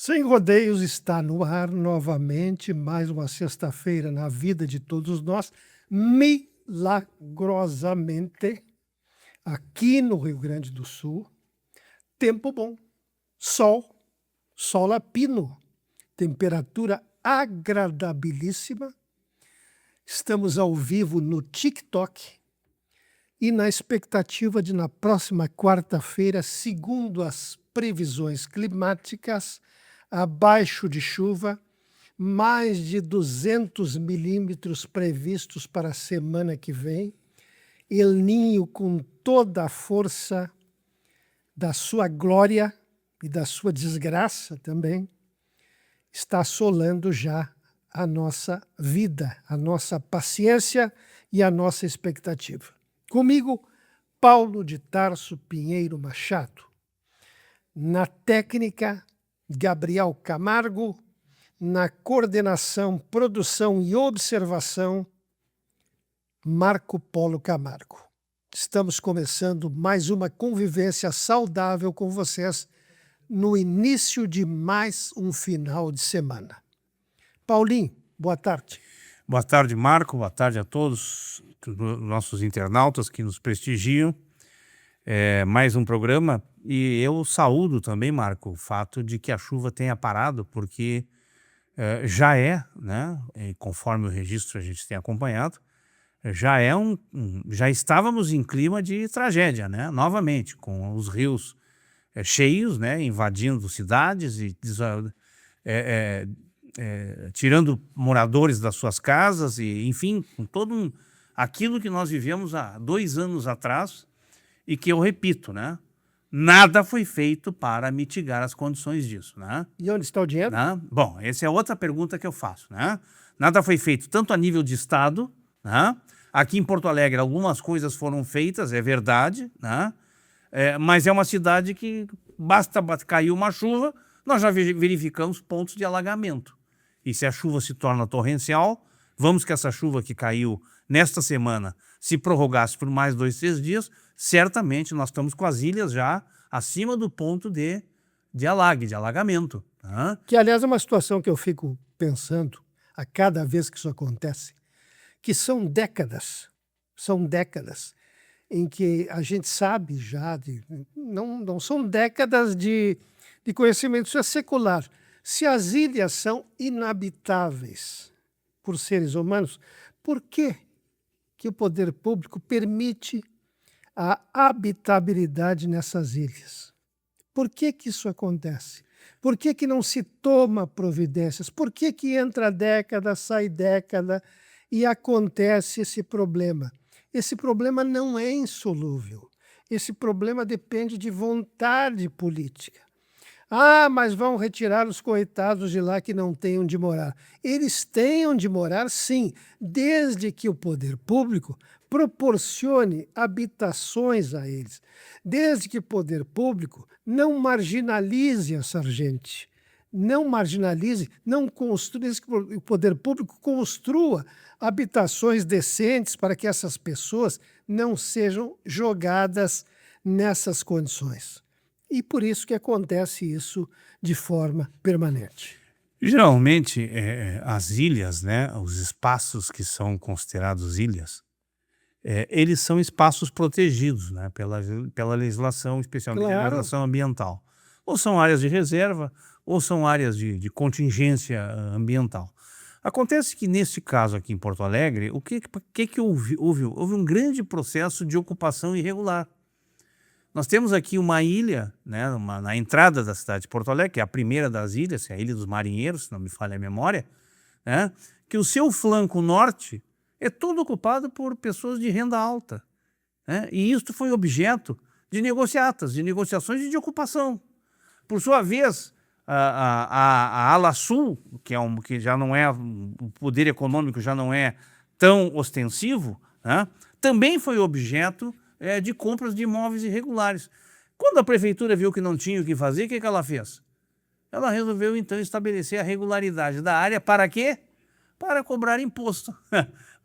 Sem Rodeios está no ar novamente, mais uma sexta-feira na vida de todos nós, milagrosamente, aqui no Rio Grande do Sul, tempo bom, sol, sol a pino, temperatura agradabilíssima. Estamos ao vivo no TikTok e na expectativa de, na próxima quarta-feira, segundo as previsões climáticas, abaixo de chuva, mais de 200 milímetros previstos para a semana que vem. El Niño, com toda a força da sua glória e da sua desgraça também, está assolando já a nossa vida, a nossa paciência e a nossa expectativa. Comigo, Paulo de Tarso Pinheiro Machado. Na técnica, Gabriel Camargo. Na coordenação, produção e observação, Marco Polo Camargo. Estamos começando mais uma convivência saudável com vocês no início de mais um final de semana. Paulinho, boa tarde. Boa tarde, Marco. Boa tarde a todos os nossos internautas que nos prestigiam. Mais um programa. E eu saúdo também, Marco, o fato de que a chuva tenha parado, porque já né, e conforme o registro a gente tem acompanhado, já estávamos em clima de tragédia, né, novamente, com os rios cheios, né, invadindo cidades e tirando moradores das suas casas, e enfim, com todo aquilo que nós vivemos há 2 anos atrás, e que eu repito, né, nada foi feito para mitigar as condições disso, né? E onde está o dinheiro? Né? Bom, essa é outra pergunta que eu faço, né? Nada foi feito tanto a nível de Estado, né? Aqui em Porto Alegre algumas coisas foram feitas, é verdade, né? Mas é uma cidade que basta cair uma chuva, nós já verificamos pontos de alagamento. E se a chuva se torna torrencial, vamos que essa chuva que caiu nesta semana se prorrogasse por mais 2, 3 dias, certamente nós estamos com as ilhas já acima do ponto de alagamento. Né? Que, aliás, é uma situação que eu fico pensando a cada vez que isso acontece, que são décadas em que a gente sabe já, não são décadas de conhecimento, isso é secular. Se as ilhas são inabitáveis por seres humanos, por que o poder público permite a habitabilidade nessas ilhas? Por que isso acontece? Por que não se toma providências? Por que entra década, sai década e acontece esse problema? Esse problema não é insolúvel. Esse problema depende de vontade política. Ah, mas vão retirar os coitados de lá que não têm onde morar. Eles têm onde morar, sim, desde que o poder público proporcione habitações a eles, desde que o poder público não marginalize essa gente, não marginalize, não construa, desde que o poder público construa habitações decentes para que essas pessoas não sejam jogadas nessas condições. E por isso que acontece isso de forma permanente. Geralmente, as ilhas, né, os espaços que são considerados ilhas, eles são espaços protegidos, né, pela legislação, especialmente a legislação ambiental. Ou são áreas de reserva, ou são áreas de contingência ambiental. Acontece que, nesse caso aqui em Porto Alegre, o que houve? Houve um grande processo de ocupação irregular. Nós temos aqui uma ilha, né, na entrada da cidade de Porto Alegre, que é a primeira das ilhas, que é a Ilha dos Marinheiros, se não me falha a memória, né, que o seu flanco norte é todo ocupado por pessoas de renda alta. Né, e isso foi objeto de negociações e de ocupação. Por sua vez, a ala sul, que já não é, o poder econômico já não é tão ostensivo, né, também foi objeto de compras de imóveis irregulares. Quando a prefeitura viu que não tinha o que fazer, o que ela fez? Ela resolveu, então, estabelecer a regularidade da área para quê? Para cobrar imposto.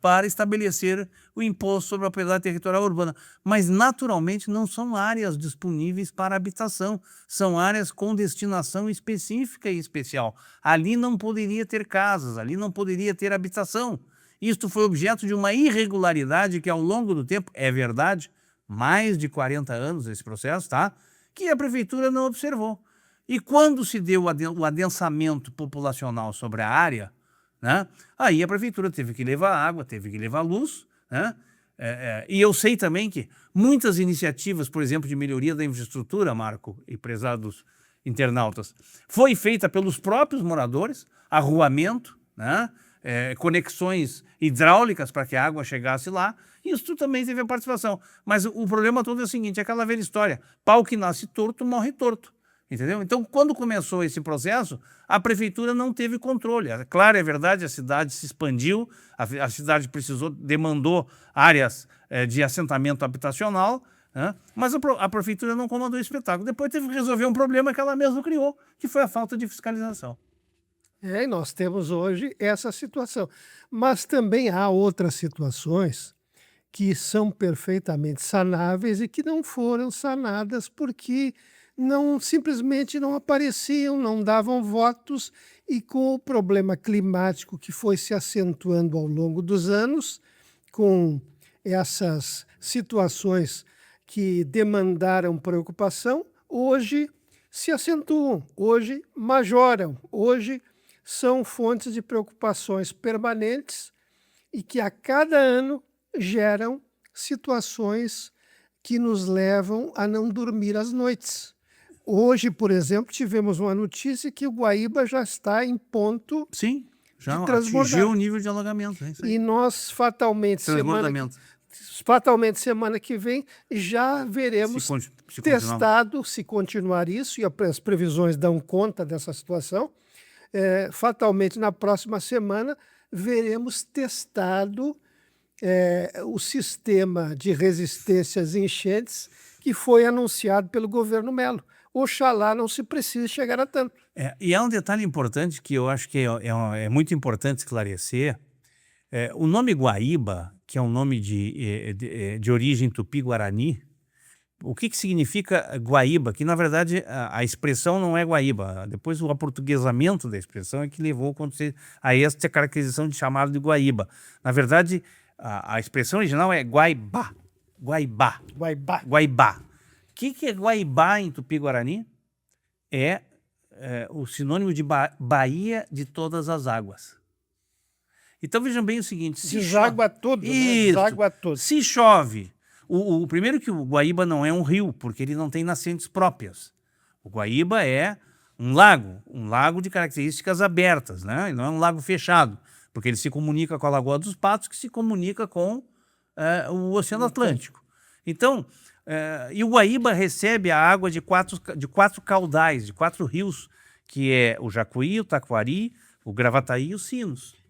para estabelecer o imposto sobre a propriedade territorial urbana. Mas, naturalmente, não são áreas disponíveis para habitação, são áreas com destinação específica e especial. Ali não poderia ter casas, ali não poderia ter habitação. Isto foi objeto de uma irregularidade que, ao longo do tempo, é verdade, mais de 40 anos esse processo, tá? Que a prefeitura não observou. E quando se deu o adensamento populacional sobre a área, né, aí a prefeitura teve que levar água, teve que levar luz, né? E eu sei também que muitas iniciativas, por exemplo, de melhoria da infraestrutura, Marco e prezados internautas, foi feita pelos próprios moradores, arruamento, né? Conexões hidráulicas para que a água chegasse lá, isso também teve a participação. Mas o problema todo é o seguinte, é aquela velha história, pau que nasce torto, morre torto. Entendeu? Então, quando começou esse processo, a prefeitura não teve controle. Claro, é verdade, a cidade se expandiu, a cidade demandou áreas de assentamento habitacional, né? Mas a prefeitura não comandou o espetáculo. Depois teve que resolver um problema que ela mesma criou, que foi a falta de fiscalização. E nós temos hoje essa situação. Mas também há outras situações que são perfeitamente sanáveis e que não foram sanadas porque simplesmente não apareciam, não davam votos, e com o problema climático que foi se acentuando ao longo dos anos, com essas situações que demandaram preocupação, hoje se acentuam, hoje majoram, hoje são fontes de preocupações permanentes e que a cada ano geram situações que nos levam a não dormir às noites. Hoje, por exemplo, tivemos uma notícia que o Guaíba já está em ponto Sim, já de transbordar. atingiu o nível de alagamento. É isso aí. E nós, fatalmente, semana que vem, já veremos testado, se continuar isso, e as previsões dão conta dessa situação, fatalmente, na próxima semana, veremos testado o sistema de resistência às enchentes que foi anunciado pelo governo Melo. Oxalá não se precise chegar a tanto. E há um detalhe importante que eu acho que é muito importante esclarecer. O nome Guaíba, que é um nome de origem tupi-guarani, o que significa Guaíba? Que, na verdade, a expressão não é Guaíba. Depois, o aportuguesamento da expressão é que levou a esta caracterização de chamado de Guaíba. Na verdade, a expressão original é Guaibá. Guaibá. Guaibá. Guaibá. O que é Guaibá em Tupi-Guarani? É o sinônimo de Baía de todas as águas. Então vejam bem o seguinte... Deságua tudo, né? Deságua tudo. Se chove... O primeiro que o Guaíba não é um rio, porque ele não tem nascentes próprias. O Guaíba é um lago de características abertas, né? Ele não é um lago fechado, porque ele se comunica com a Lagoa dos Patos, que se comunica com o Oceano Atlântico. Então, e o Guaíba recebe a água de quatro caudais, de 4 rios, que é o Jacuí, o Taquari, o Gravataí e os Sinos.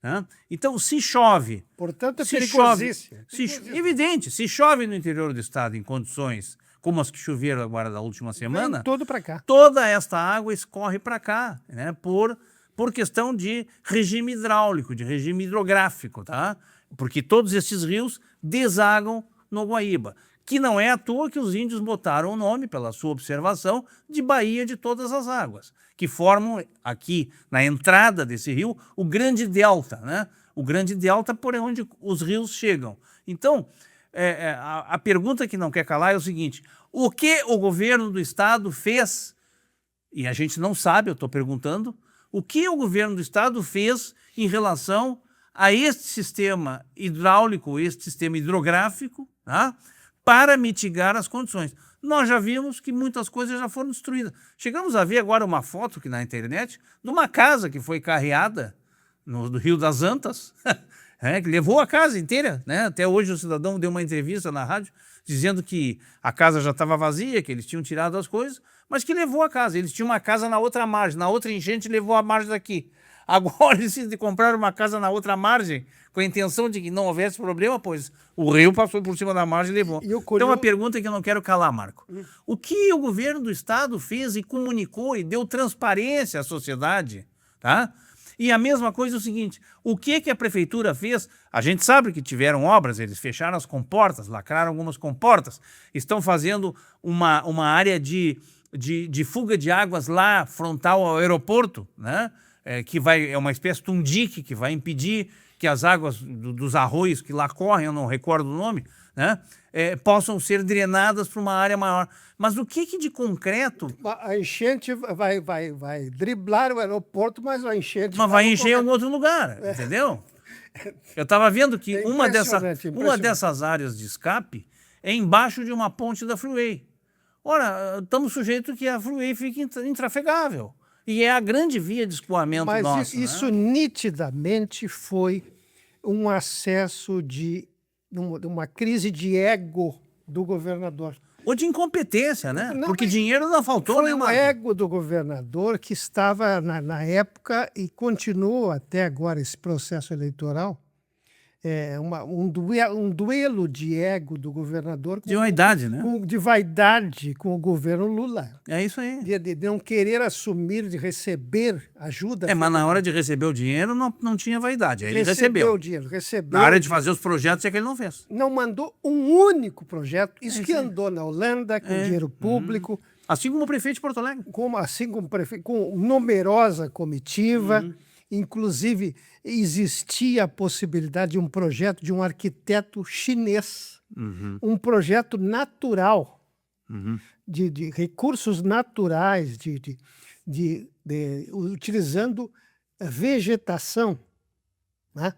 Né? Então, se chove... Portanto, é perigosíssimo. Evidente, se chove no interior do estado em condições como as que choveram agora da última semana... Vem todo para cá. Toda esta água escorre para cá, né? Por questão de regime hidráulico, de regime hidrográfico, tá? Porque todos esses rios desagam no Guaíba, que não é à toa que os índios botaram o nome, pela sua observação, de Baía de Todas as Águas, que formam aqui, na entrada desse rio, o grande delta, né? O grande delta por onde os rios chegam. Então, a pergunta que não quer calar é o seguinte: o que o governo do estado fez, e a gente não sabe, eu estou perguntando, o que o governo do estado fez em relação a este sistema hidráulico, este sistema hidrográfico, tá? Para mitigar as condições. Nós já vimos que muitas coisas já foram destruídas. Chegamos a ver agora uma foto aqui na internet de uma casa que foi carreada no Rio das Antas, que levou a casa inteira, né? Até hoje o cidadão deu uma entrevista na rádio dizendo que a casa já estava vazia, que eles tinham tirado as coisas, mas que levou a casa. Eles tinham uma casa na outra margem, na outra enchente levou a margem daqui. Agora eles compraram uma casa na outra margem com a intenção de que não houvesse problema, pois o rio passou por cima da margem e levou. Então a pergunta que eu não quero calar, Marco. O que o governo do estado fez e comunicou e deu transparência à sociedade, tá? E a mesma coisa é o seguinte, o que a prefeitura fez? A gente sabe que tiveram obras, eles fecharam as comportas, lacraram algumas comportas, estão fazendo uma área de fuga de águas lá, frontal ao aeroporto, né? É uma espécie de um dique que vai impedir que as águas dos arroios que lá correm, eu não recordo o nome, né? Possam ser drenadas para uma área maior. Mas o que de concreto... A enchente vai driblar o aeroporto, mas a enchente... Mas vai encher em algum outro lugar, entendeu? Eu estava vendo que uma dessas áreas de escape é embaixo de uma ponte da Freeway. Ora, estamos sujeitos que a Freeway fique intrafegável. E é a grande via de escoamento nossa. Mas isso nitidamente foi um acesso de uma crise de ego do governador. Ou de incompetência, né? Não, porque dinheiro não faltou, foi né, o ego do governador que estava na época e continua até agora esse processo eleitoral. Um duelo de ego do governador de vaidade, né? de vaidade com o governo Lula. É isso aí. De não querer assumir, de receber ajuda. Mas na hora de receber o dinheiro não tinha vaidade. Aí ele recebeu o dinheiro, recebeu. Na hora de fazer os projetos é que ele não fez. Não mandou um único projeto. Isso que andou na Holanda com dinheiro público. Assim como o prefeito de Porto Alegre. Assim como o prefeito, com numerosa comitiva. Inclusive, existia a possibilidade de um projeto de um arquiteto chinês, um projeto natural, de recursos naturais, utilizando vegetação, né?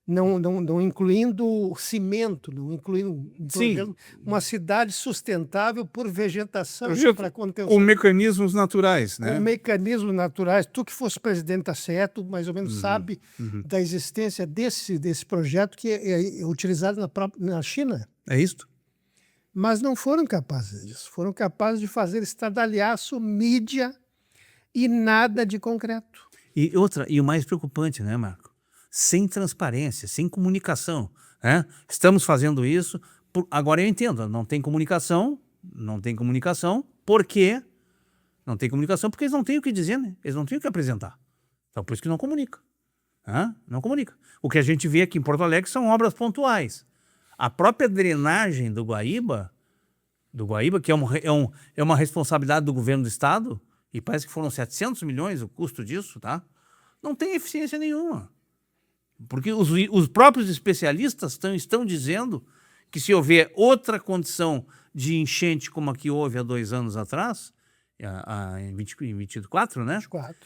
Não incluindo cimento, não incluindo uma cidade sustentável por vegetação para contenção. Com mecanismos naturais, né? Com mecanismos naturais. Tu que fosse presidente da CE, tu mais ou menos sabe da existência desse projeto que é utilizado na China. É isso? Mas não foram capazes disso. Foram capazes de fazer estardalhaço, mídia e nada de concreto. E o mais preocupante, né, Marco? Sem transparência, sem comunicação, né? Estamos fazendo isso, agora eu entendo, não tem comunicação, por quê? Não tem comunicação porque eles não têm o que dizer, né? Eles não têm o que apresentar. Então, por isso que não comunica. Não comunica. O que a gente vê aqui em Porto Alegre são obras pontuais. A própria drenagem do Guaíba, que é uma responsabilidade do governo do estado, e parece que foram 700 milhões o custo disso, tá? Não tem eficiência nenhuma. Porque os próprios especialistas estão dizendo que se houver outra condição de enchente como a que houve há 2 anos atrás, em 24, né? 24.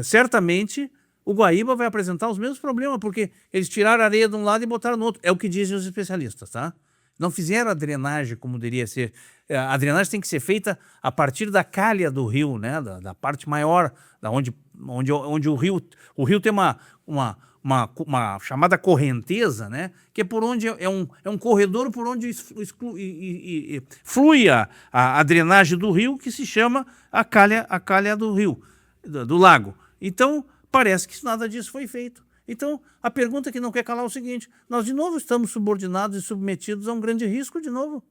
Certamente o Guaíba vai apresentar os mesmos problemas, porque eles tiraram a areia de um lado e botaram no outro. É o que dizem os especialistas, tá? Não fizeram a drenagem como deveria ser. A drenagem tem que ser feita a partir da calha do rio, né? Da parte maior, onde o rio tem uma chamada correnteza, né? Que é por onde é um corredor por onde flui a drenagem do rio, que se chama a calha do rio, do lago. Então, parece que nada disso foi feito. Então, a pergunta que não quer calar é o seguinte: nós de novo estamos subordinados e submetidos a um grande risco de novo.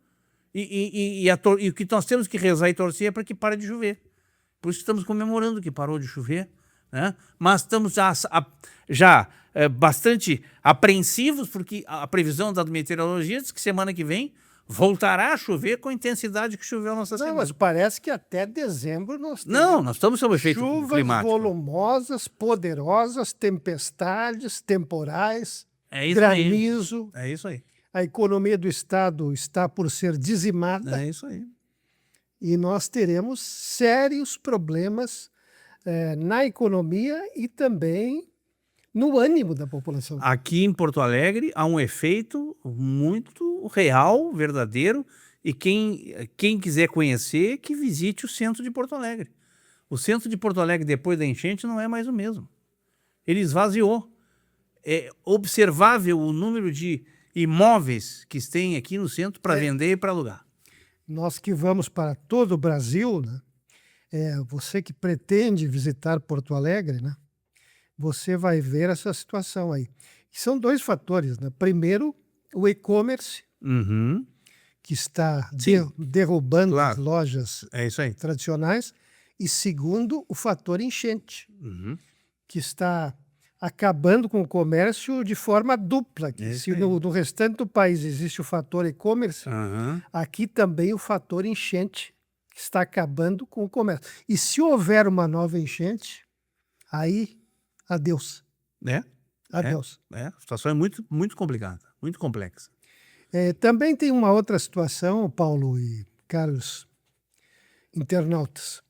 E o que nós temos que rezar e torcer é para que pare de chover. Por isso estamos comemorando que parou de chover, né? Mas estamos já bastante apreensivos, porque a previsão da meteorologia diz que semana que vem voltará a chover com a intensidade que choveu nossa semana. Não, mas parece que até dezembro nós temos nós estamos sob efeito climático. Chuvas volumosas, poderosas, tempestades, temporais, isso granizo. Aí. É isso aí. A economia do Estado está por ser dizimada. É isso aí. E nós teremos sérios problemas na economia e também no ânimo da população. Aqui em Porto Alegre há um efeito muito real, verdadeiro, e quem quiser conhecer, que visite o centro de Porto Alegre. O centro de Porto Alegre, depois da enchente, não é mais o mesmo. Ele esvaziou. É observável o número de imóveis que tem aqui no centro para vender e para alugar. Nós que vamos para todo o Brasil, né? Você que pretende visitar Porto Alegre, né? Você vai ver essa situação aí. E são 2 fatores, né? Primeiro, o e-commerce, que está derrubando as lojas isso aí. tradicionais. E segundo, o fator enchente. que está acabando com o comércio de forma dupla. Isso Se aí. no restante do país existe o fator e-commerce, Aham. aqui também o fator enchente que está acabando com o comércio. E se houver uma nova enchente, aí, adeus, É, adeus. a situação é muito, muito complicada, muito complexa. Também tem uma outra situação, Paulo e caros internautas.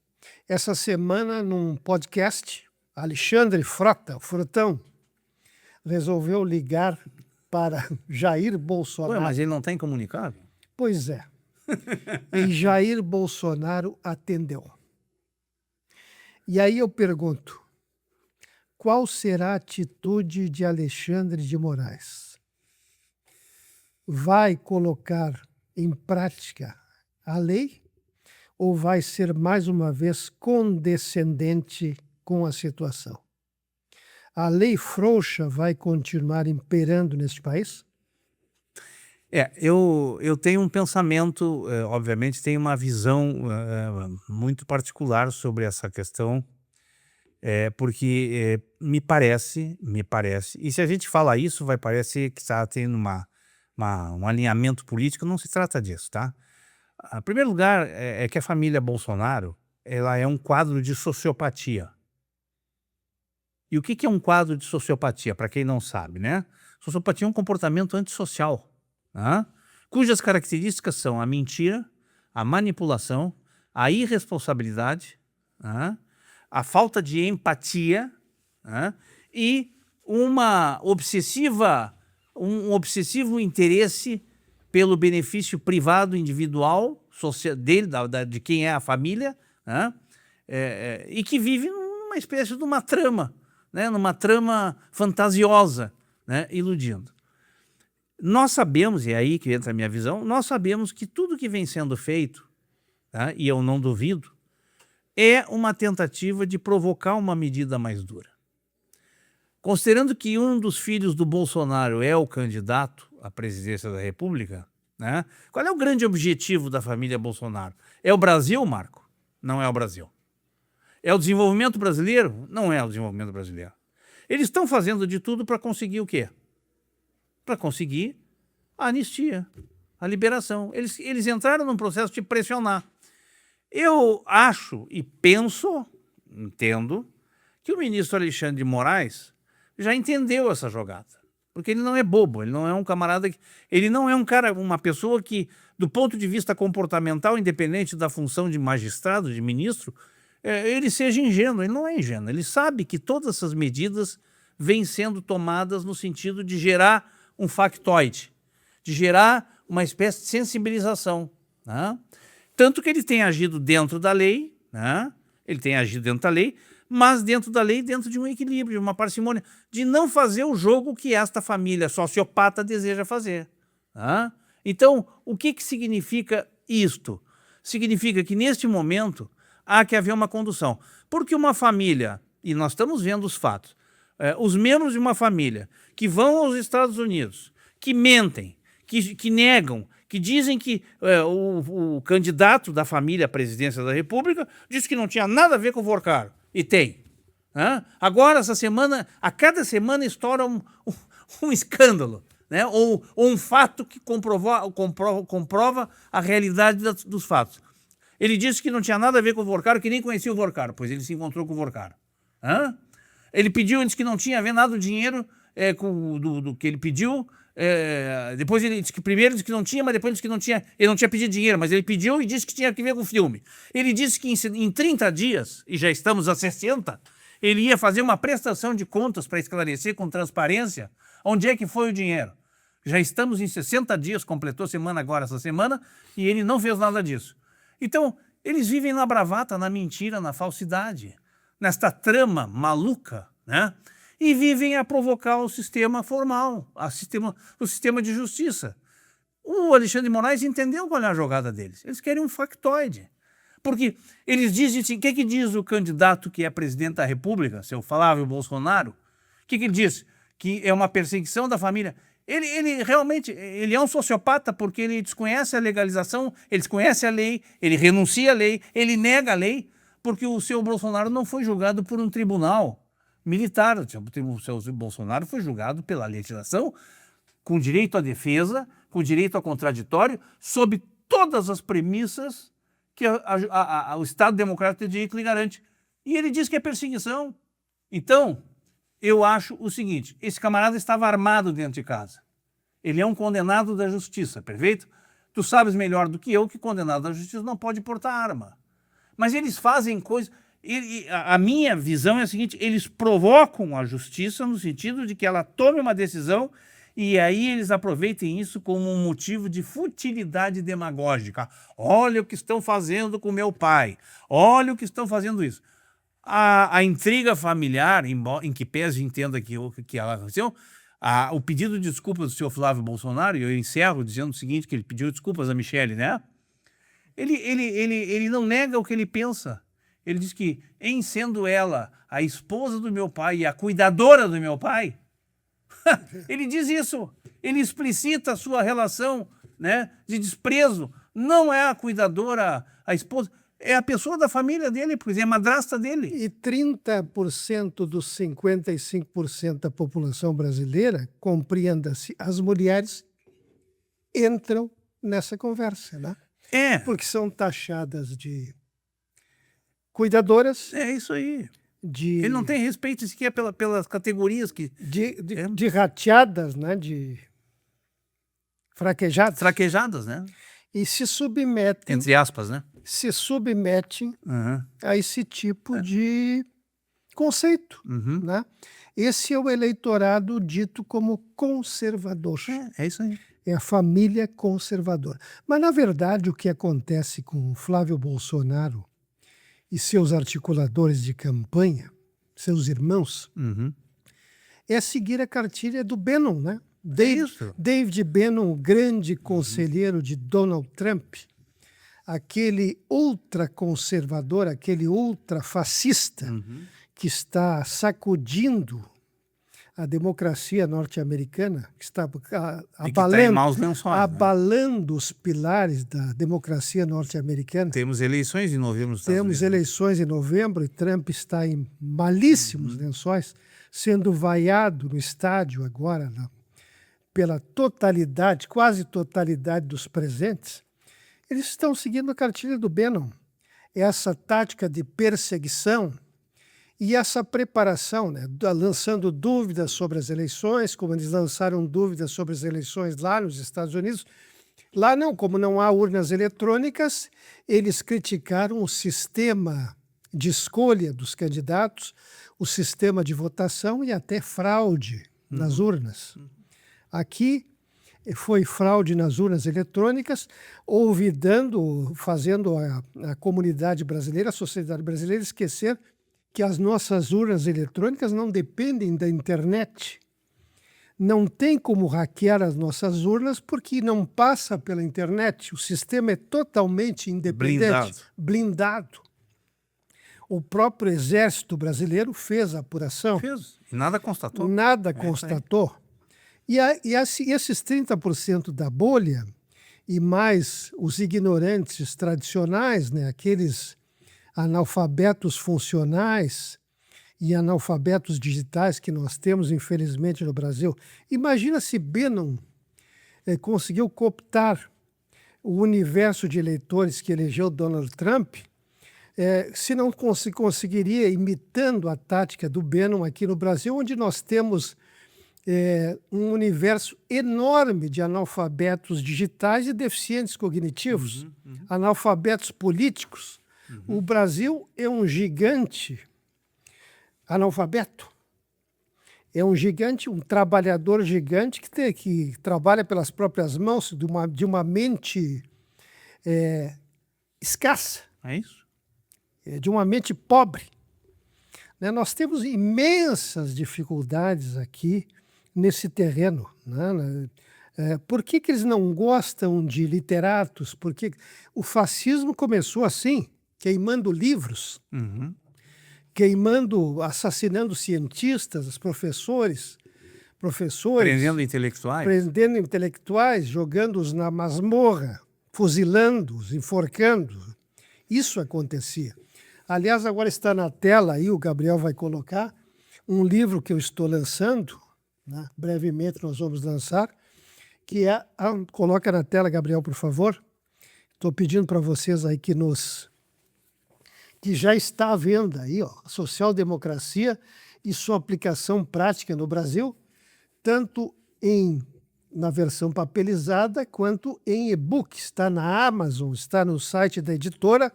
Essa semana, num podcast, Alexandre Frota, o Frotão, resolveu ligar para Jair Ué, Bolsonaro. mas ele não está incomunicável? Pois é. E Jair Bolsonaro atendeu. E aí eu pergunto, qual será a atitude de Alexandre de Moraes? Vai colocar em prática a lei ou vai ser mais uma vez condescendente com a situação? A lei frouxa vai continuar imperando neste país? Eu tenho um pensamento, obviamente, tenho uma visão muito particular sobre essa questão, porque me parece, e se a gente fala isso, vai parecer que está tendo um alinhamento político, não se trata disso, tá? Em primeiro lugar, é que a família Bolsonaro, ela é um quadro de sociopatia. E o que é um quadro de sociopatia, para quem não sabe, né? Sociopatia é um comportamento antissocial, tá? Cujas características são a mentira, a manipulação, a irresponsabilidade, tá? A falta de empatia, tá? E um obsessivo interesse pelo benefício privado, individual, dele, de quem é a família, tá? E que vive numa espécie de uma trama, né? Numa trama fantasiosa, né? Iludindo. Nós sabemos, e é aí que entra a minha visão, nós sabemos que tudo que vem sendo feito, tá? E eu não duvido, é uma tentativa de provocar uma medida mais dura. Considerando que um dos filhos do Bolsonaro é o candidato à presidência da República, né? Qual é o grande objetivo da família Bolsonaro? É o Brasil, Marco? Não é o Brasil. É o desenvolvimento brasileiro? Não é o desenvolvimento brasileiro. Eles estão fazendo de tudo para conseguir o quê? Para conseguir a anistia, a liberação. Eles entraram num processo de pressionar. Eu acho e penso, entendo, que o ministro Alexandre de Moraes já entendeu essa jogada. Porque ele não é bobo, ele não é um camarada, ele não é uma pessoa que, do ponto de vista comportamental, independente da função de magistrado, de ministro, ele seja ingênuo. Ele não é ingênuo, ele sabe que todas essas medidas vêm sendo tomadas no sentido de gerar um factoide, de gerar uma espécie de sensibilização, né? Tanto que ele tem agido dentro da lei, né? Ele tem agido dentro da lei, mas dentro da lei, dentro de um equilíbrio, de uma parcimônia, de não fazer o jogo que esta família sociopata deseja fazer, né? Então, o que significa isto? Significa que, neste momento, há que haver uma condução. Porque uma família, e nós estamos vendo os fatos, os membros de uma família que vão aos Estados Unidos, que mentem, que negam, que dizem que o candidato da família à presidência da República disse que não tinha nada a ver com o Vorcaro. E tem. Né? Agora, essa semana, a cada semana estoura um escândalo, né? Ou um fato que comprova a realidade dos fatos. Ele disse que não tinha nada a ver com o Vorcaro, que nem conhecia o Vorcaro, pois ele se encontrou com o Vorcaro. Ele disse que não tinha a ver nada do dinheiro do que ele pediu. Depois ele disse que primeiro disse que não tinha, mas depois disse que não tinha, ele não tinha pedido dinheiro, mas ele pediu e disse que tinha que ver com o filme. Ele disse que em 30 dias, e já estamos a 60, ele ia fazer uma prestação de contas para esclarecer com transparência onde é que foi o dinheiro. Já estamos em 60 dias, completou semana agora, essa semana, e ele não fez nada disso. Então, eles vivem na bravata, na mentira, na falsidade, nesta trama maluca, né? E vivem a provocar o sistema formal, o sistema de justiça. O Alexandre de Moraes entendeu qual é a jogada deles. Eles querem um factoide. Porque eles dizem assim, o que diz o candidato que é presidente da República, seu Flávio Bolsonaro? O que ele diz? Que é uma perseguição da família. Ele realmente é um sociopata porque ele desconhece a legalização, ele desconhece a lei, ele renuncia à lei, ele nega a lei, porque o seu Bolsonaro não foi julgado por um tribunal militar. O seu Bolsonaro foi julgado pela legislação, com direito à defesa, com direito ao contraditório, sob todas as premissas que o Estado Democrático de Direito lhe garante. E ele diz que é perseguição. Então, eu acho o seguinte, esse camarada estava armado dentro de casa. Ele é um condenado da justiça, perfeito? Tu sabes melhor do que eu que condenado da justiça não pode portar arma. Mas eles fazem coisas... A minha visão é a seguinte, eles provocam a justiça no sentido de que ela tome uma decisão e aí eles aproveitem isso como um motivo de futilidade demagógica. Olha o que estão fazendo com meu pai. Olha o que estão fazendo isso. A intriga familiar, em que pese entenda que ela aconteceu, o pedido de desculpas do senhor Flávio Bolsonaro, e eu encerro dizendo o seguinte, que ele pediu desculpas a Michele, né? Ele não nega o que ele pensa. Ele diz que, em sendo ela a esposa do meu pai e a cuidadora do meu pai, ele diz isso, ele explicita a sua relação, né, de desprezo. Não é a cuidadora, a esposa, é a pessoa da família dele, porque é a madrasta dele. E 30% dos 55% da população brasileira, compreenda-se, as mulheres entram nessa conversa, né? Porque são taxadas de cuidadoras. É isso aí. Ele não tem respeito sequer pelas categorias que... De rateadas, né? De fraquejadas. Fraquejadas, né? E se submetem... Entre aspas, né? Se submetem a esse tipo de conceito, né? Esse é o eleitorado dito como conservador. É isso aí. É a família conservadora. Mas, na verdade, o que acontece com o Flávio Bolsonaro e seus articuladores de campanha, seus irmãos, é seguir a cartilha do Bannon, né? David Bannon, o grande conselheiro de Donald Trump, aquele ultraconservador, aquele ultrafascista que está sacudindo a democracia norte-americana, que está abalando os pilares da democracia norte-americana. Temos eleições em novembro. Temos eleições em novembro e Trump está em malíssimos lençóis, sendo vaiado no estádio agora pela totalidade, quase totalidade dos presentes. Eles estão seguindo a cartilha do Bannon. Essa tática de perseguição e essa preparação, né, lançando dúvidas sobre as eleições, como eles lançaram dúvidas sobre as eleições lá nos Estados Unidos. Lá não, como não há urnas eletrônicas, eles criticaram o sistema de escolha dos candidatos, o sistema de votação e até fraude nas urnas. Aqui foi fraude nas urnas eletrônicas, fazendo a comunidade brasileira, a sociedade brasileira esquecer que as nossas urnas eletrônicas não dependem da internet. Não tem como hackear as nossas urnas porque não passa pela internet. O sistema é totalmente independente, blindado. O próprio Exército Brasileiro fez a apuração. Fez, e nada constatou. Nada constatou. E esses 30% da bolha, e mais os ignorantes tradicionais, né, aqueles analfabetos funcionais e analfabetos digitais que nós temos, infelizmente, no Brasil. Imagina se Bannon conseguiu cooptar o universo de eleitores que elegeu Donald Trump, se não conseguiria, imitando a tática do Bannon aqui no Brasil, onde nós temos um universo enorme de analfabetos digitais e deficientes cognitivos, analfabetos políticos. O Brasil é um gigante analfabeto. É um gigante, um trabalhador gigante que trabalha pelas próprias mãos, de uma mente escassa. É isso? De uma mente pobre. Né? Nós temos imensas dificuldades aqui nesse terreno. Né? Por que eles não gostam de literatos? Porque o fascismo começou assim, queimando livros, assassinando cientistas, professores, prendendo intelectuais, jogando-os na masmorra, fuzilando-os, enforcando. Isso acontecia. Aliás, agora está na tela aí, o Gabriel vai colocar, um livro que eu estou lançando, né? Brevemente nós vamos lançar, que é... Coloca na tela, Gabriel, por favor. Estou pedindo para vocês aí que já está à venda aí, ó, Social-Democracia e sua aplicação prática no Brasil, tanto na versão papelizada quanto em e-book. Está na Amazon, está no site da editora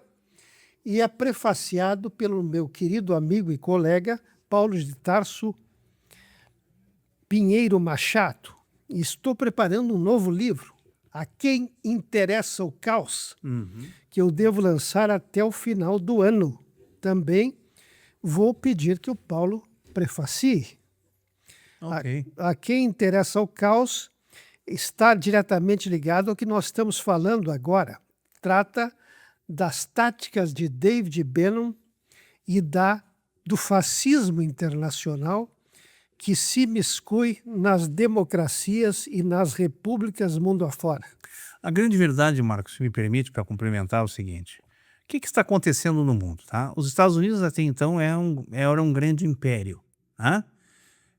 e é prefaciado pelo meu querido amigo e colega Paulo de Tarso Pinheiro Machado. E estou preparando um novo livro, A Quem Interessa o Caos, que eu devo lançar até o final do ano. Também vou pedir que o Paulo prefacie. Ok. A Quem Interessa o Caos está diretamente ligado ao que nós estamos falando agora. Trata das táticas de David Bannon e do fascismo internacional que se miscui nas democracias e nas repúblicas mundo afora. A grande verdade, Marcos, se me permite, para complementar, é o seguinte. O que está acontecendo no mundo? Tá? Os Estados Unidos, até então, era um grande império. Tá?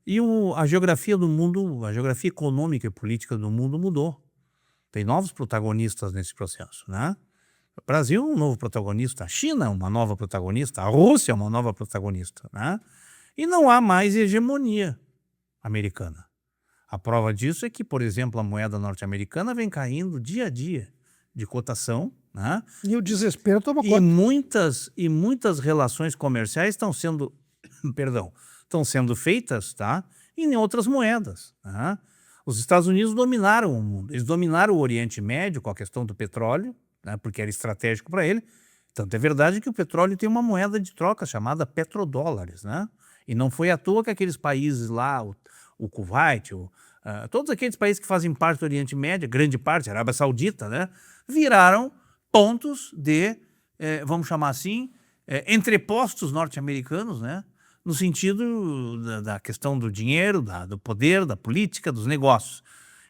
E a geografia do mundo, a geografia econômica e política do mundo mudou. Tem novos protagonistas nesse processo. Né? O Brasil é um novo protagonista, a China é uma nova protagonista, a Rússia é uma nova protagonista. Né? E não há mais hegemonia americana. A prova disso é que, por exemplo, a moeda norte-americana vem caindo dia a dia de cotação, né? E o desespero toma conta. E muitas relações comerciais estão sendo, estão sendo feitas, tá? Em outras moedas. Né? Os Estados Unidos dominaram o mundo. Eles dominaram o Oriente Médio com a questão do petróleo, né? Porque era estratégico para ele. Tanto é verdade que o petróleo tem uma moeda de troca chamada petrodólares, né? E não foi à toa que aqueles países lá, o Kuwait, todos aqueles países que fazem parte do Oriente Médio, grande parte, a Arábia Saudita, né, viraram pontos de, vamos chamar assim, entrepostos norte-americanos, né, no sentido da questão do dinheiro, do poder, da política, dos negócios.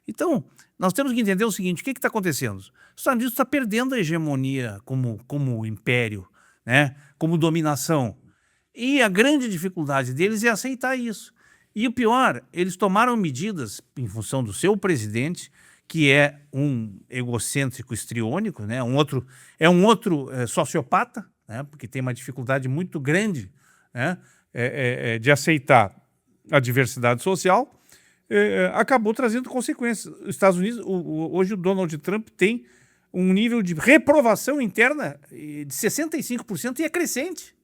Então, nós temos que entender o seguinte, o que está acontecendo? Os Estados Unidos está perdendo a hegemonia como império, né, como dominação. E a grande dificuldade deles é aceitar isso. E o pior, eles tomaram medidas em função do seu presidente, que é um egocêntrico histriônico, né? um outro sociopata, né? Porque tem uma dificuldade muito grande, né? De aceitar a diversidade social, acabou trazendo consequências. Os Estados Unidos, hoje o Donald Trump tem um nível de reprovação interna de 65% e é crescente.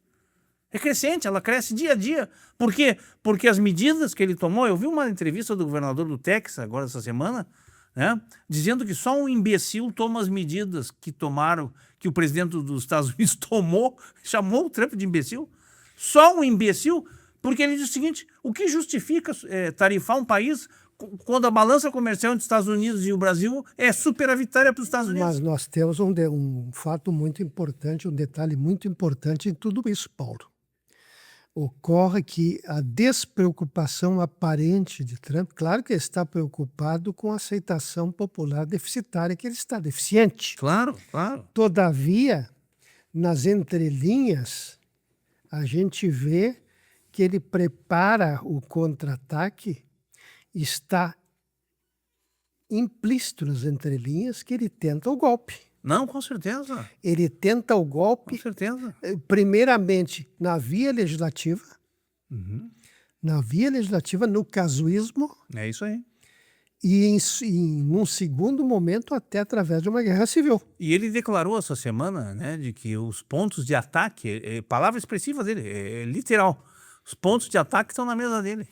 É crescente, ela cresce dia a dia. Por quê? Porque as medidas que ele tomou... Eu vi uma entrevista do governador do Texas, agora essa semana, né, dizendo que só um imbecil toma as medidas que o presidente dos Estados Unidos tomou, chamou o Trump de imbecil. Só um imbecil, porque ele diz o seguinte, o que justifica tarifar um país quando a balança comercial entre os Estados Unidos e o Brasil é superavitária para os Estados Unidos? Mas nós temos um fato muito importante, um detalhe muito importante em tudo isso, Paulo. Ocorre que a despreocupação aparente de Trump, claro que ele está preocupado com a aceitação popular deficitária, que ele está deficiente. Claro, claro. Todavia, nas entrelinhas, a gente vê que ele prepara o contra-ataque, está implícito nas entrelinhas que ele tenta o golpe. Não, com certeza. Ele tenta o golpe, com certeza, primeiramente na via legislativa, no casuísmo. É isso aí. E num segundo momento até através de uma guerra civil. E ele declarou essa semana, né, de que os pontos de ataque, palavra expressiva dele, é literal, os pontos de ataque estão na mesa dele.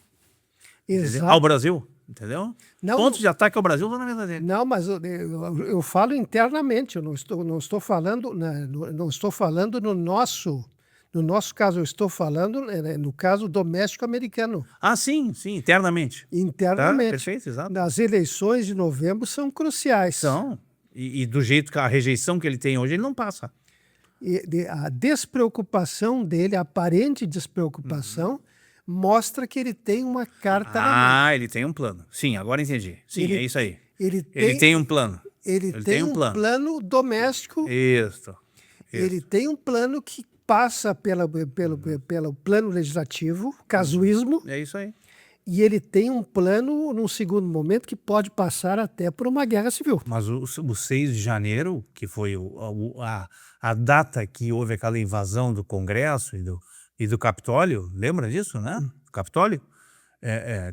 Exato. Ao Brasil. Entendeu? Não, pontos de ataque ao Brasil estão na mesa dele. Não, mas eu falo internamente, eu não estou falando, não estou falando no nosso caso, eu estou falando no caso doméstico americano. Ah, sim, internamente. Internamente. Tá? Perfeito, exato. As eleições de novembro são cruciais. São. E do jeito que a rejeição que ele tem hoje, ele não passa. A despreocupação dele, a aparente despreocupação, mostra que ele tem uma carta na mão. Ele tem um plano. Sim, agora entendi. Sim, é isso aí. Ele tem um plano. Ele tem um plano doméstico. Isso. Ele tem um plano passa pelo plano legislativo, casuísmo, É isso aí. e ele tem um plano, num segundo momento, que pode passar até por uma guerra civil. Mas o 6 de janeiro, que foi a data que houve aquela invasão do Congresso e do Capitólio, lembra disso, né? Capitólio?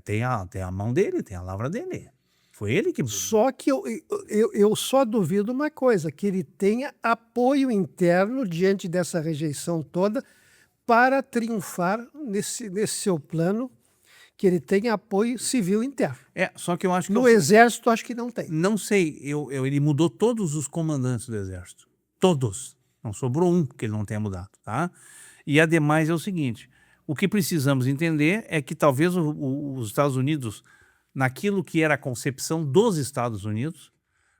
Tem a mão dele, tem a lavra dele. Foi ele que... Só que eu só duvido uma coisa, que ele tenha apoio interno diante dessa rejeição toda para triunfar nesse seu plano, que ele tenha apoio civil interno. Só que eu acho que... No Exército, acho que não tem. Não sei, ele mudou todos os comandantes do Exército. Todos. Não sobrou um que ele não tenha mudado, tá? E, ademais, é o seguinte, o que precisamos entender é que talvez os Estados Unidos, naquilo que era a concepção dos Estados Unidos,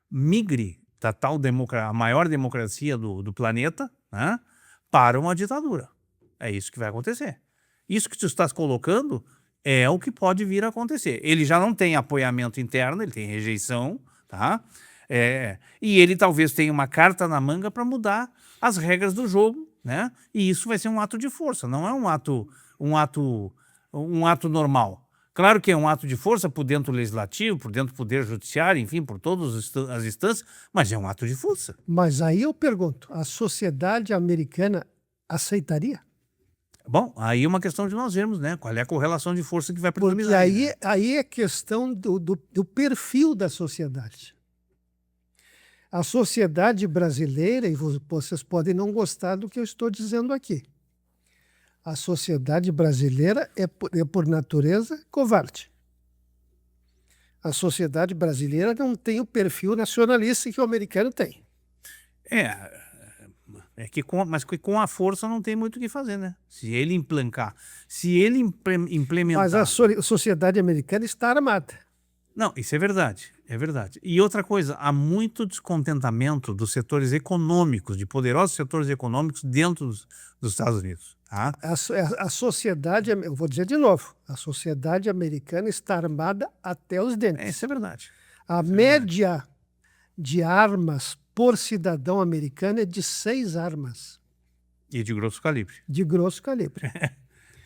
migre da tal a maior democracia do planeta, né, para uma ditadura. É isso que vai acontecer. Isso que tu estás colocando é o que pode vir a acontecer. Ele já não tem apoiamento interno, ele tem rejeição, tá? E ele talvez tenha uma carta na manga para mudar as regras do jogo, né? E isso vai ser um ato de força, não é um ato normal. Claro que é um ato de força por dentro do legislativo, por dentro do poder judiciário, enfim, por todas as instâncias, mas é um ato de força. Mas aí eu pergunto, a sociedade americana aceitaria? Bom, aí é uma questão de nós vermos, né? Qual é a correlação de força que vai Porque predominar. aí é questão do perfil da sociedade. A sociedade brasileira, e vocês podem não gostar do que eu estou dizendo aqui, a sociedade brasileira é por natureza covarde. A sociedade brasileira não tem o perfil nacionalista que o americano tem. Mas com a força não tem muito o que fazer, né? Se ele implementar... Mas a sociedade americana está armada. Não, isso é verdade, é verdade. E outra coisa, há muito descontentamento dos setores econômicos, de poderosos setores econômicos dentro dos Estados Unidos, tá? A sociedade, eu vou dizer de novo, a sociedade americana está armada até os dentes. Isso é verdade. A média de armas por cidadão americano é de 6 armas. E de grosso calibre. De grosso calibre.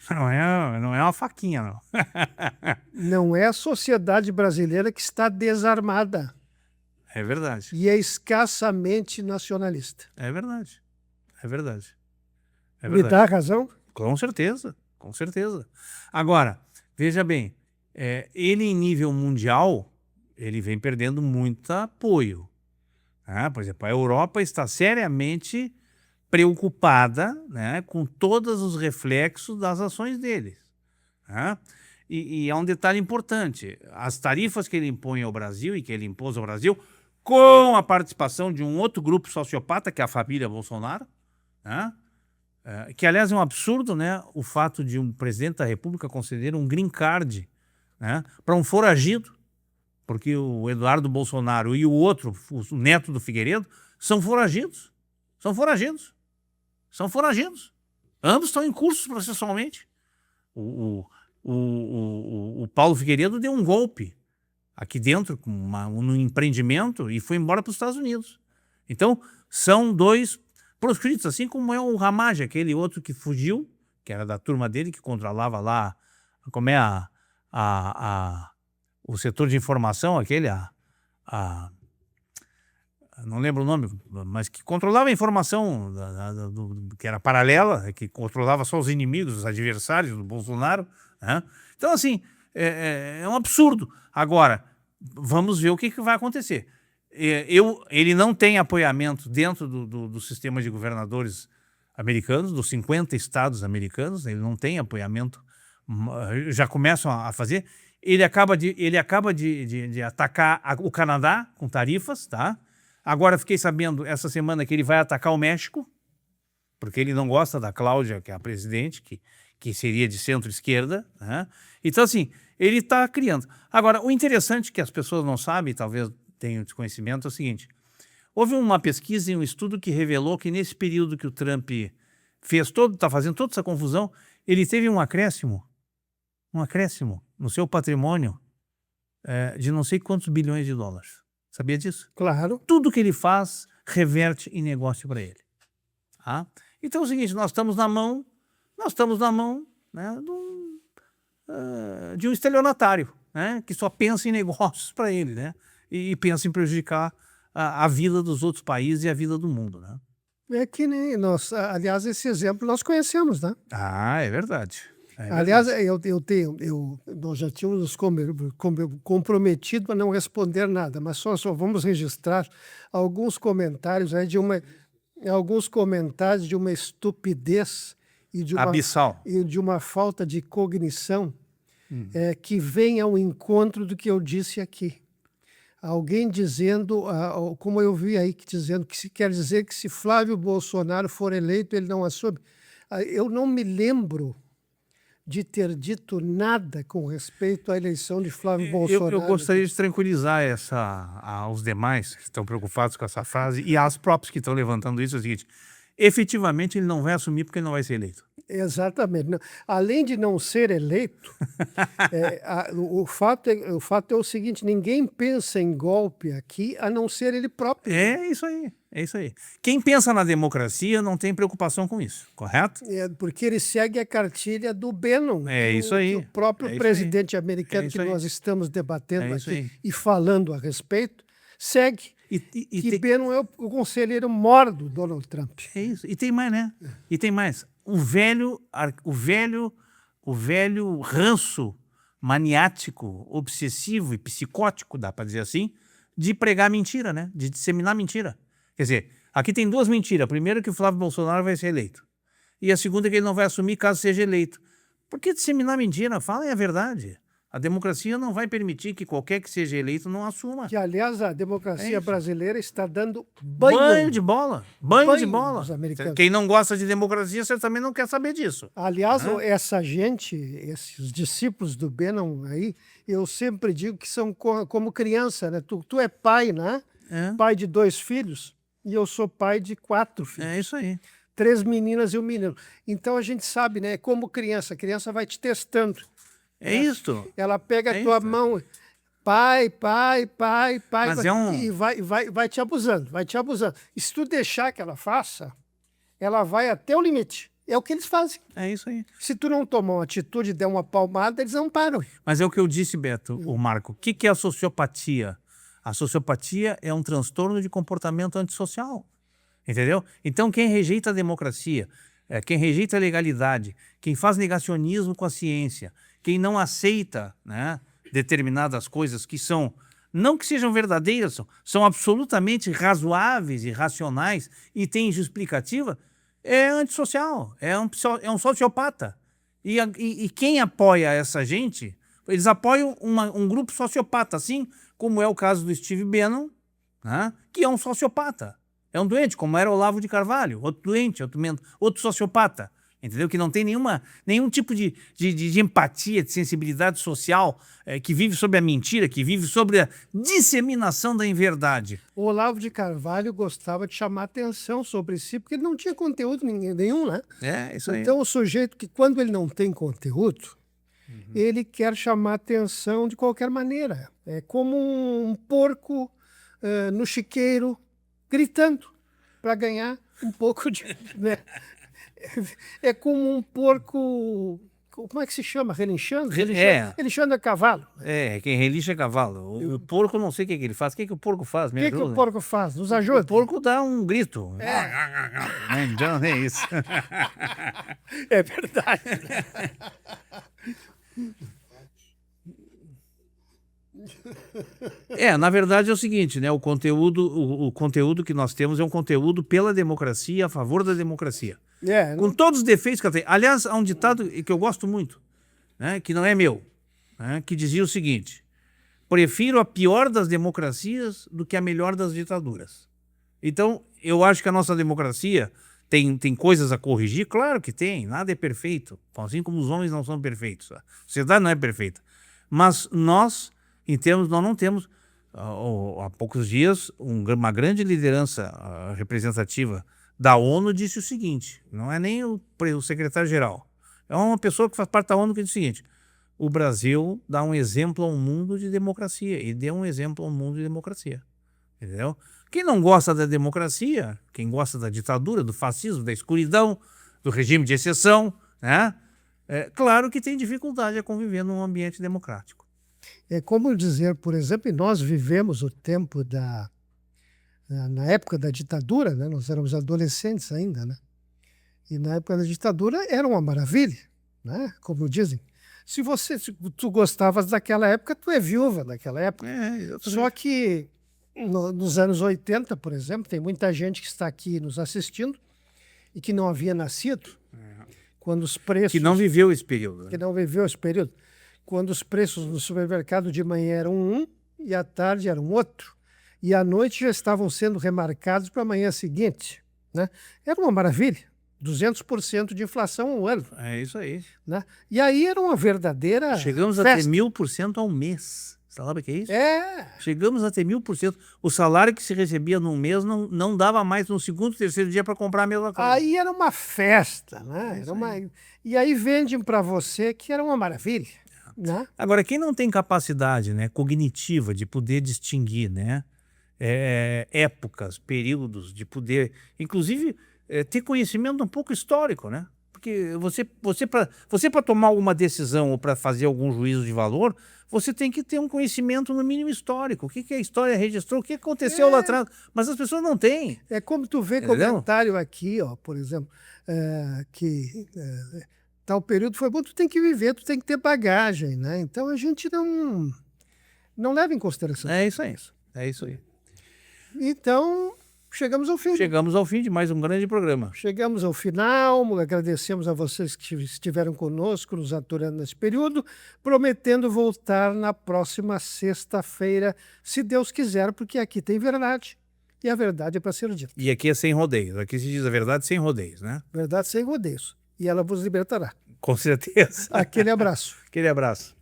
Não é uma faquinha, não. Não é a sociedade brasileira que está desarmada. É verdade. E é escassamente nacionalista. É verdade. É verdade. É Me verdade. dá razão? Com certeza, com certeza. Agora, veja bem, ele em nível mundial, ele vem perdendo muito apoio. Por exemplo, a Europa está seriamente preocupada, né, com todos os reflexos das ações deles. Né? E há um detalhe importante, as tarifas que ele impõe ao Brasil e que ele impôs ao Brasil, com a participação de um outro grupo sociopata, que é a família Bolsonaro, né? Que aliás é um absurdo, né, o fato de um presidente da República conceder um green card, né, para um foragido, porque o Eduardo Bolsonaro e o outro, o neto do Figueiredo, são foragidos. São foragidos. São foragidos. Ambos estão em cursos processualmente. O Paulo Figueiredo deu um golpe aqui dentro, num empreendimento, e foi embora para os Estados Unidos. Então, são dois proscritos, assim como é o Ramage, aquele outro que fugiu, que era da turma dele, que controlava lá, como é o setor de informação, aquele, não lembro o nome, mas que controlava a informação que era paralela, que controlava só os inimigos, os adversários do Bolsonaro, né? Então, assim, é um absurdo. Agora, vamos ver o que vai acontecer. Ele não tem apoiamento dentro do sistema de governadores americanos, dos 50 estados americanos, ele não tem apoiamento, já começam a fazer. Ele acaba de atacar o Canadá com tarifas, tá? Agora fiquei sabendo essa semana que ele vai atacar o México, porque ele não gosta da Cláudia, que é a presidente, que seria de centro-esquerda, né? Então, assim, ele está criando. Agora, o interessante que as pessoas não sabem, talvez tenham desconhecimento, é o seguinte: houve uma pesquisa e um estudo que revelou que nesse período que o Trump está fazendo toda essa confusão, ele teve um acréscimo no seu patrimônio de não sei quantos bilhões de dólares. Sabia disso? Claro. Tudo que ele faz reverte em negócio para ele. Tá? Então é o seguinte, nós estamos na mão, né, de um estelionatário, né, que só pensa em negócios para ele, né, e pensa em prejudicar a vida dos outros países e a vida do mundo, né. É que nem nós, aliás, esse exemplo nós conhecemos, né? Ah, é verdade. Aliás, nós já tínhamos nos comprometido a não responder nada, mas só vamos registrar alguns comentários aí alguns comentários de uma estupidez Abissal. e de uma falta de cognição que vem ao encontro do que eu disse aqui. Alguém dizendo, como eu vi aí, dizendo que quer dizer que se Flávio Bolsonaro for eleito, ele não assume. Eu não me lembro de ter dito nada com respeito à eleição de Flávio Bolsonaro. Eu gostaria de tranquilizar aos demais que estão preocupados com essa frase e aos próprios que estão levantando isso, é o seguinte, efetivamente ele não vai assumir porque ele não vai ser eleito. Exatamente. Além de não ser eleito, o fato é o seguinte, ninguém pensa em golpe aqui a não ser ele próprio. É isso aí. Quem pensa na democracia não tem preocupação com isso, correto? Porque ele segue a cartilha do Bannon. Isso aí. Que o próprio presidente americano que nós estamos debatendo aqui e falando a respeito, segue. Bannon é o conselheiro mor do Donald Trump. É isso. E tem mais, né? E tem mais. O velho ranço maniático, obsessivo e psicótico, dá para dizer assim, de pregar mentira, né? De disseminar mentira. Quer dizer, aqui tem duas mentiras. A primeira é que o Flávio Bolsonaro vai ser eleito. E a segunda é que ele não vai assumir caso seja eleito. Por que disseminar mentira? Falem a verdade. A democracia não vai permitir que qualquer que seja eleito não assuma. Que, aliás, a democracia brasileira está dando banho de bola. Banho de bola. Os americanos. Quem não gosta de democracia, você também não quer saber disso. Aliás, essa gente, esses discípulos do Bannon aí, eu sempre digo que são como criança, né? Tu é pai, né? Pai de 2 filhos, e eu sou pai de 4 filhos. É isso aí. 3 meninas e 1 menino. Então a gente sabe, né? Como criança, a criança vai te testando. É isso. Ela pega a tua mão, pai, Mas e vai te abusando, E se tu deixar que ela faça, ela vai até o limite. É o que eles fazem. É isso aí. Se tu não tomar uma atitude e der uma palmada, eles não param. Mas é o que eu disse, Beto, o Marco. O que é a sociopatia? A sociopatia é um transtorno de comportamento antissocial. Entendeu? Então, quem rejeita a democracia, quem rejeita a legalidade, quem faz negacionismo com a ciência, quem não aceita, né, determinadas coisas que são, não que sejam verdadeiras, são absolutamente razoáveis e racionais e têm justificativa, é antissocial, é um sociopata. E quem apoia essa gente, eles apoiam um grupo sociopata, assim como é o caso do Steve Bannon, né, que é um sociopata. É um doente, como era Olavo de Carvalho, outro doente, outro sociopata, entendeu? Que não tem nenhum tipo de empatia, de sensibilidade social, que vive sobre a mentira, que vive sobre a disseminação da inverdade. O Olavo de Carvalho gostava de chamar atenção sobre si, porque ele não tinha conteúdo nenhum, né? Isso aí. Então o sujeito que, quando ele não tem conteúdo, ele quer chamar atenção de qualquer maneira. É como um porco no chiqueiro, gritando para ganhar um pouco de... Né? É como um porco... Como é que se chama? Relinchando? Relinchando a cavalo. Quem relincha é cavalo. O porco, não sei o que ele faz. O que o porco faz? O que o porco faz? Nos ajuda? O porco dá um grito. Então é isso. É verdade. Na verdade é o seguinte, né? O conteúdo que nós temos é um conteúdo pela democracia, a favor da democracia. Com todos os defeitos que ela tem. Aliás, há um ditado que eu gosto muito, né? Que não é meu, né? Que dizia o seguinte: prefiro a pior das democracias do que a melhor das ditaduras. Então, eu acho que a nossa democracia tem coisas a corrigir, claro que tem, nada é perfeito, assim como os homens não são perfeitos, a sociedade não é perfeita. Mas nós não temos, há poucos dias, uma grande liderança representativa da ONU disse o seguinte, não é nem o secretário-geral, é uma pessoa que faz parte da ONU que diz o seguinte: o Brasil dá um exemplo ao mundo de democracia, e deu um exemplo ao mundo de democracia, entendeu? Quem não gosta da democracia, quem gosta da ditadura, do fascismo, da escuridão, do regime de exceção, né? Claro que tem dificuldade a conviver num ambiente democrático. É como dizer, por exemplo, e nós vivemos o tempo na época da ditadura, né? Nós éramos adolescentes ainda, né? E na época da ditadura era uma maravilha, né? Como dizem. Se tu gostavas daquela época, tu é viúva daquela época. Só que nos anos 80, por exemplo, tem muita gente que está aqui nos assistindo e que não havia nascido, quando os preços... Que não viveu esse período. Né? Que não viveu esse período. Quando os preços no supermercado de manhã eram um e à tarde eram outro. E à noite já estavam sendo remarcados para a manhã seguinte. Né? Era uma maravilha. 200% de inflação ao ano. É isso aí. Né? E aí era uma verdadeira Chegamos festa. a ter 1000% ao mês. Sabe o que é isso? É. Chegamos a ter 1000%. O salário que se recebia num mês não dava mais no segundo, terceiro dia para comprar a mesma coisa. Aí era uma festa, né? E aí vendem para você que era uma maravilha. Né? Agora, quem não tem capacidade, né, cognitiva de poder distinguir, né, épocas, períodos, de poder, inclusive, ter conhecimento um pouco histórico, né? Porque você para tomar alguma decisão ou para fazer algum juízo de valor, você tem que ter um conhecimento no mínimo histórico. O que a história registrou, o que aconteceu lá atrás. Mas as pessoas não têm. É como tu vê comentário aqui, ó, por exemplo, que tal período foi bom, tu tem que viver, tu tem que ter bagagem, né? Então a gente não leva em consideração. É isso aí. É isso aí. Então, chegamos ao fim. Chegamos ao fim de mais um grande programa. Chegamos ao final, agradecemos a vocês que estiveram conosco, nos aturando nesse período, prometendo voltar na próxima sexta-feira, se Deus quiser, porque aqui tem verdade, e a verdade é para ser dita. E aqui é sem rodeios, aqui se diz a verdade sem rodeios, né? Verdade sem rodeios, e ela vos libertará. Com certeza. Aquele abraço. Aquele abraço.